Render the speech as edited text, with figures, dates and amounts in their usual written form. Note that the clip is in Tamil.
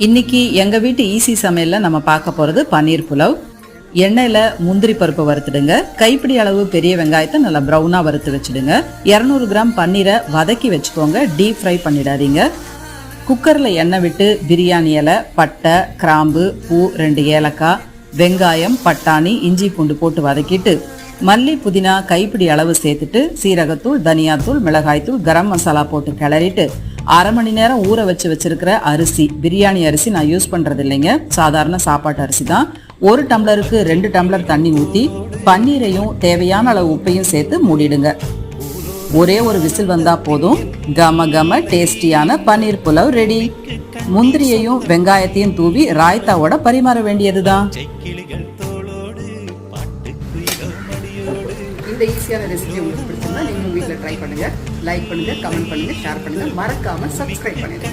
இன்னைக்கு எங்க வீட்டு ஈஸி சமையல்ல நம்ம பார்க்க போறது பன்னீர் புலாவ். எண்ணெயில முந்திரி பருப்பு வறுத்துடுங்க. கைப்பிடி அளவு பெரிய வெங்காயத்தை நல்லா ப்ரௌனா வறுத்து வச்சுடுங்க. 200 கிராம் பன்னீரை வதக்கி வச்சுக்கோங்க, டீப் ஃப்ரை பண்ணிடாதீங்க. குக்கர்ல எண்ணெய் விட்டு பிரியாணி இலை, பட்டை, கிராம்பு, பூ, 2 ஏலக்காய், வெங்காயம், பட்டாணி, இஞ்சி பூண்டு போட்டு வதக்கிட்டு மல்லி புதினா கைப்பிடி அளவு சேர்த்துட்டு சீரகத்தூள், தனியாத்தூள், மிளகாய்த்தூள், கரம் மசாலா போட்டு கிளறிட்டு அரை மணி நேரம் ஊற வச்சிருக்கிற அரிசி, பிரியாணி அரிசி நான் யூஸ் பண்றது இல்லைங்க, சாதாரண சாப்பாட்டு அரிசி தான். 1 டம்ளருக்கு 2 டம்ளர் தண்ணி ஊற்றி பன்னீரையும் தேவையான அளவு உப்பையும் சேர்த்து மூடிடுங்க. ஒரே ஒரு விசில் வந்தா போதும். கம கம டேஸ்டியான பன்னீர் புலாவ் ரெடி. முந்திரியையும் வெங்காயத்தையும் தூவி ராய்த்தாவோட பரிமாற வேண்டியதுதான். இந்த ஈஸியான ரெசிபி உங்களுக்கு பிடிச்சிருந்தா நீங்க வீட்டில் ட்ரை பண்ணுங்க. லைக் பண்ணுங்க, கமெண்ட் பண்ணுங்க, ஷேர் பண்ணுங்க, மறக்காம சப்ஸ்கிரைப் பண்ணுங்க.